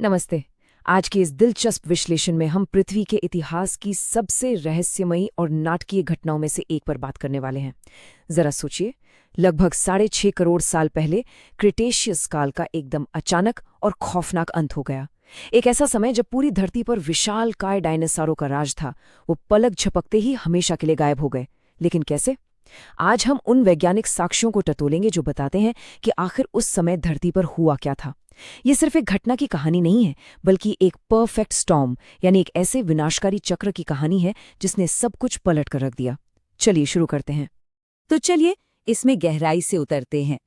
नमस्ते। आज के इस दिलचस्प विश्लेषण में हम पृथ्वी के इतिहास की सबसे रहस्यमयी और नाटकीय घटनाओं में से एक पर बात करने वाले हैं। जरा सोचिए, लगभग 6.5 करोड़ साल पहले क्रिटेशियस काल का एकदम अचानक और खौफनाक अंत हो गया। एक ऐसा समय जब पूरी धरती पर विशालकाय डायनासोरों का राज था। वो पलक झपकते ही हमेशा के लिए गायब हो गए। लेकिन कैसे? आज हम उन वैज्ञानिक साक्ष्यों को टटोलेंगे जो बताते हैं कि आखिर उस समय धरती पर हुआ क्या था। ये सिर्फ एक घटना की कहानी नहीं है, बल्कि एक परफेक्ट स्टॉर्म यानी एक ऐसे विनाशकारी चक्र की कहानी है जिसने सब कुछ पलट कर रख दिया। चलिए शुरू करते हैं। तो चलिए इसमें गहराई से उतरते हैं।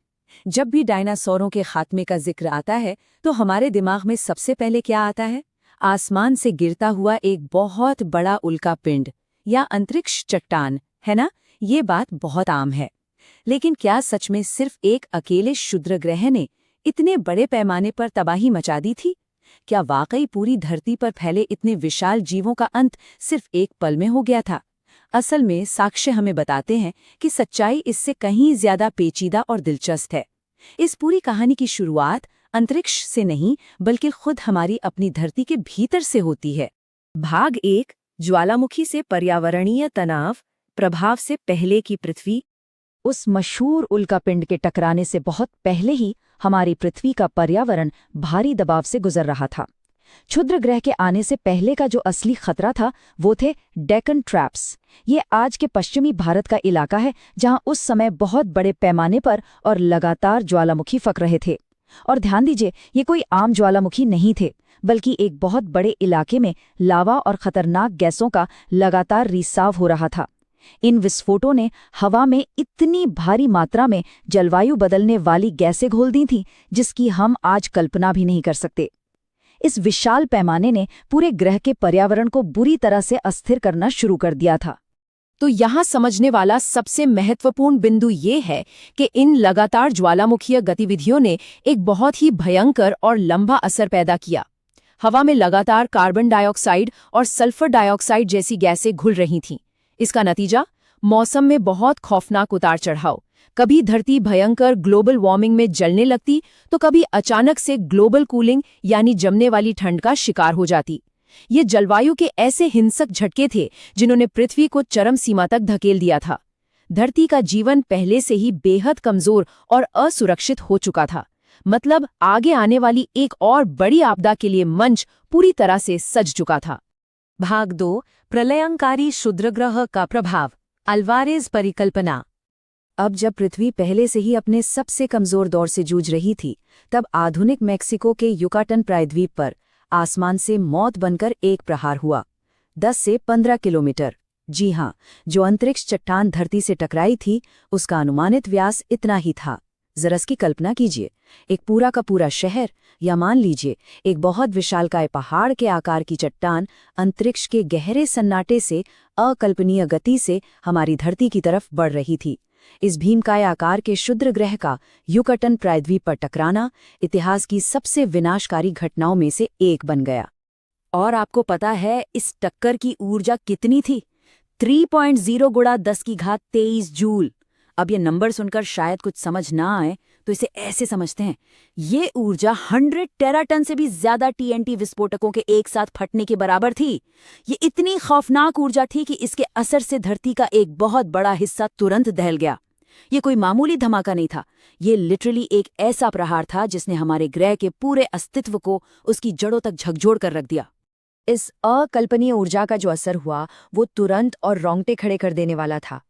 जब भी डायनासोरों के खात्मे का जिक्र आता है तो हमारे दिमाग में सबसे पहले क्या आता है? आसमान से गिरता हुआ एक बहुत बड़ा उल्का पिंड या अंतरिक्ष चट्टान, है ना? ये बात बहुत आम है। लेकिन क्या सच में सिर्फ एक अकेले क्षुद्र ग्रह ने इतने बड़े पैमाने पर तबाही मचा दी थी? क्या वाकई पूरी धरती पर फैले इतने विशाल जीवों का अंत सिर्फ एक पल में हो गया था? असल में साक्ष्य हमें बताते हैं कि सच्चाई इससे कहीं ज्यादा पेचीदा और दिलचस्प है। इस पूरी कहानी की शुरुआत अंतरिक्ष से नहीं, बल्कि खुद हमारी अपनी धरती के भीतर से होती है। भाग 1, ज्वालामुखी से पर्यावरणीय तनाव प्रभाव से पहले की पृथ्वी। उस मशहूर उल्कापिंड के टकराने से बहुत पहले ही हमारी पृथ्वी का पर्यावरण भारी दबाव से गुजर रहा था। क्षुद्र ग्रह के आने से पहले का जो असली खतरा था वो थे डेक्कन ट्रैप्स। ये आज के पश्चिमी भारत का इलाका है जहां उस समय बहुत बड़े पैमाने पर और लगातार ज्वालामुखी फक रहे थे। और ध्यान दीजिए, ये कोई आम ज्वालामुखी नहीं थे, बल्कि एक बहुत बड़े इलाके में लावा और खतरनाक गैसों का लगातार रिसाव हो रहा था। इन विस्फोटों ने हवा में इतनी भारी मात्रा में जलवायु बदलने वाली गैसें घोल दी थीं जिसकी हम आज कल्पना भी नहीं कर सकते। इस विशाल पैमाने ने पूरे ग्रह के पर्यावरण को बुरी तरह से अस्थिर करना शुरू कर दिया था। तो यहाँ समझने वाला सबसे महत्वपूर्ण बिंदु ये है कि इन लगातार ज्वालामुखीय गतिविधियों ने एक बहुत ही भयंकर और लंबा असर पैदा किया। हवा में लगातार कार्बन डाइऑक्साइड और सल्फर डाइऑक्साइड जैसी गैसें घुल रही थीं। इसका नतीजा मौसम में बहुत खौफनाक उतार चढ़ाव। कभी धरती भयंकर ग्लोबल वार्मिंग में जलने लगती तो कभी अचानक से ग्लोबल कूलिंग यानी जमने वाली ठंड का शिकार हो जाती। ये जलवायु के ऐसे हिंसक झटके थे जिन्होंने पृथ्वी को चरम सीमा तक धकेल दिया था। धरती का जीवन पहले से ही बेहद कमजोर और असुरक्षित हो चुका था। मतलब आगे आने वाली एक और बड़ी आपदा के लिए मंच पूरी तरह से सज चुका था। भाग 2, प्रलयंकारी क्षुद्रग्रह का प्रभाव, अल्वारेज परिकल्पना। अब जब पृथ्वी पहले से ही अपने सबसे कमजोर दौर से जूझ रही थी, तब आधुनिक मेक्सिको के युकाटन प्रायद्वीप पर आसमान से मौत बनकर एक प्रहार हुआ। 10 से 15 किलोमीटर। जी हां, जो अंतरिक्ष चट्टान धरती से टकराई थी उसका अनुमानित व्यास इतना ही था। जरा इसकी कल्पना कीजिए, एक पूरा का पूरा शहर, या मान लीजिए एक बहुत विशालकाय पहाड़ के आकार की चट्टान अंतरिक्ष के गहरे सन्नाटे से अकल्पनीय गति से हमारी धरती की तरफ बढ़ रही थी। इस भीमकाय आकार के क्षुद्र ग्रह का युकाटन प्रायद्वीप पर टकराना इतिहास की सबसे विनाशकारी घटनाओं में से एक बन गया। और आपको पता है इस टक्कर की ऊर्जा कितनी थी? 3.0 गुणा 10 की घात 23 जूल। अब ये नंबर सुनकर शायद कुछ समझ ना आए, तो इसे ऐसे समझते हैं, ये ऊर्जा 100 टेराटन से भी ज्यादा टीएनटी विस्फोटकों के एक साथ फटने के बराबर थी। ये इतनी खौफनाक ऊर्जा थी कि इसके असर से धरती का एक बहुत बड़ा हिस्सा तुरंत दहल गया। ये कोई मामूली धमाका नहीं था, ये लिटरली एक ऐसा प्रहार था जिसने हमारे ग्रह के पूरे अस्तित्व को उसकी जड़ों तक झकझोर कर रख दिया। इस अकल्पनीय ऊर्जा का जो असर हुआ वो तुरंत और रोंगटे खड़े कर देने वाला था।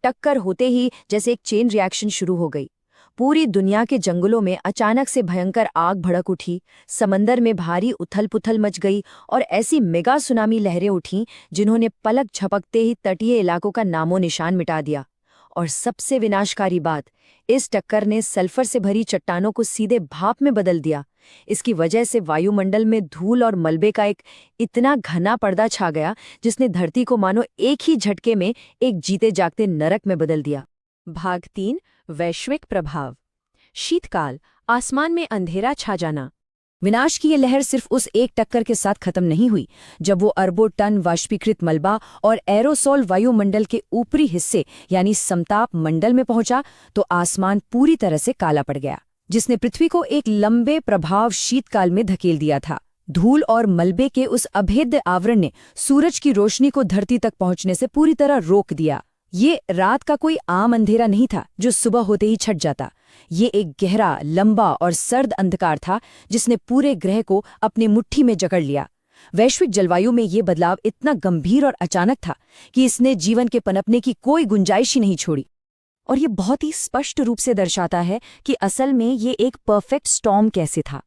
टक्कर होते ही जैसे एक चेन रिएक्शन शुरू हो गई। पूरी दुनिया के जंगलों में अचानक से भयंकर आग भड़क उठी, समंदर में भारी उथल-पुथल मच गई और ऐसी मेगा सुनामी लहरें उठीं जिन्होंने पलक झपकते ही तटीय इलाकों का नामो निशान मिटा दिया। और सबसे विनाशकारी बात, इस टक्कर ने सल्फर से भरी चट्टानों को सीधे भाप में बदल दिया। इसकी वजह से वायुमंडल में धूल और मलबे का एक इतना घना पर्दा छा गया जिसने धरती को मानो एक ही झटके में एक जीते जागते नरक में बदल दिया। भाग 3, वैश्विक प्रभाव, शीतकाल, आसमान में अंधेरा छा जाना। विनाश की ये लहर सिर्फ उस एक टक्कर के साथ खत्म नहीं हुई। जब वो अरबों टन वाष्पीकृत मलबा और एरोसोल वायुमंडल के ऊपरी हिस्से यानी समताप मंडल में पहुंचा तो आसमान पूरी तरह से काला पड़ गया, जिसने पृथ्वी को एक लंबे प्रभाव शीतकाल में धकेल दिया था। धूल और मलबे के उस अभेद्य आवरण ने सूरज की रोशनी को धरती तक पहुंचने से पूरी तरह रोक दिया। ये रात का कोई आम अंधेरा नहीं था जो सुबह होते ही छट जाता। ये एक गहरा, लंबा और सर्द अंधकार था जिसने पूरे ग्रह को अपनी मुट्ठी में जकड़ लिया। वैश्विक जलवायु में ये बदलाव इतना गंभीर और अचानक था कि इसने जीवन के पनपने की कोई गुंजाइश ही नहीं छोड़ी। और ये बहुत ही स्पष्ट रूप से दर्शाता है कि असल में ये एक परफेक्ट स्टॉर्म कैसे था।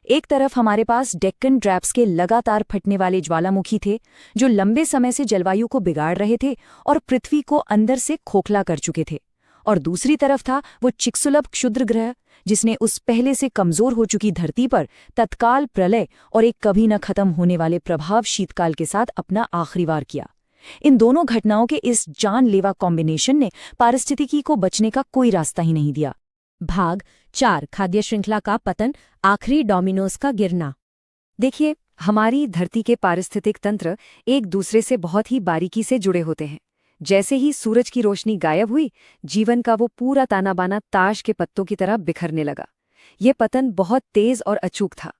एक तरफ हमारे पास डेक्कन ट्रैप्स के लगातार फटने वाले ज्वालामुखी थे जो लंबे समय से जलवायु को बिगाड़ रहे थे और पृथ्वी को अंदर से खोखला कर चुके थे, और दूसरी तरफ था वो चिकसुलभ क्षुद्र ग्रह जिसने उस पहले से कमजोर हो चुकी धरती पर तत्काल प्रलय और एक कभी न खत्म होने वाले प्रभाव शीतकाल के साथ अपना आखिरी वार किया। इन दोनों घटनाओं के इस जानलेवा कॉम्बिनेशन ने पारिस्थितिकी को बचने का कोई रास्ता ही नहीं दिया। भाग 4 खाद्य श्रृंखला का पतन, आखिरी डोमिनोज का गिरना। देखिए, हमारी धरती के पारिस्थितिक तंत्र एक दूसरे से बहुत ही बारीकी से जुड़े होते हैं। जैसे ही सूरज की रोशनी गायब हुई, जीवन का वो पूरा ताना बाना ताश के पत्तों की तरह बिखरने लगा। ये पतन बहुत तेज और अचूक था।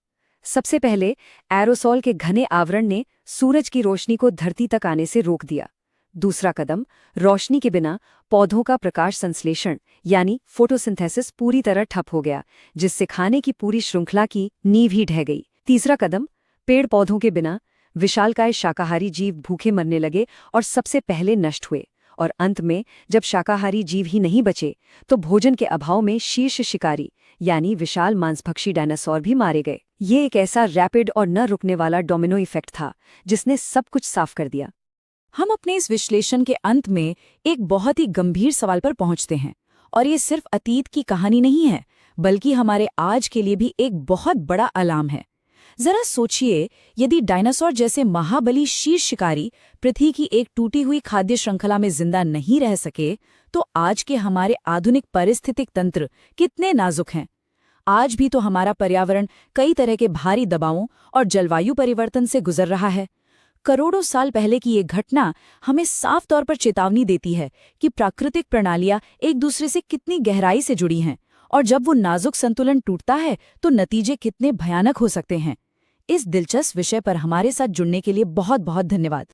सबसे पहले एरोसोल के घने आवरण ने सूरज की रोशनी को धरती तक आने से रोक दिया। दूसरा कदम, रोशनी के बिना पौधों का प्रकाश संश्लेषण यानी फोटोसिंथेसिस पूरी तरह ठप हो गया, जिससे खाने की पूरी श्रृंखला की नींव ही ढह गई। तीसरा कदम, पेड़ पौधों के बिना विशालकाय शाकाहारी जीव भूखे मरने लगे और सबसे पहले नष्ट हुए। और अंत में जब शाकाहारी जीव ही नहीं बचे तो भोजन के अभाव में शीर्ष शिकारी यानी विशाल मांसभक्षी डायनासोर भी मारे गए। ये एक ऐसा रैपिड और न रुकने वाला डोमिनो इफेक्ट था जिसने सब कुछ साफ कर दिया। हम अपने इस विश्लेषण के अंत में एक बहुत ही गंभीर सवाल पर पहुंचते हैं, और ये सिर्फ अतीत की कहानी नहीं है बल्कि हमारे आज के लिए भी एक बहुत बड़ा अलार्म है। जरा सोचिए, यदि डायनासोर जैसे महाबली शीर्ष शिकारी पृथ्वी की एक टूटी हुई खाद्य श्रृंखला में जिंदा नहीं रह सके तो आज के हमारे आधुनिक पारिस्थितिक तंत्र कितने नाजुक हैं। आज भी तो हमारा पर्यावरण कई तरह के भारी दबावों और जलवायु परिवर्तन से गुजर रहा है। करोड़ों साल पहले की ये घटना हमें साफ तौर पर चेतावनी देती है कि प्राकृतिक प्रणालियां एक दूसरे से कितनी गहराई से जुड़ी हैं, और जब वो नाजुक संतुलन टूटता है तो नतीजे कितने भयानक हो सकते हैं। इस दिलचस्प विषय पर हमारे साथ जुड़ने के लिए बहुत बहुत धन्यवाद।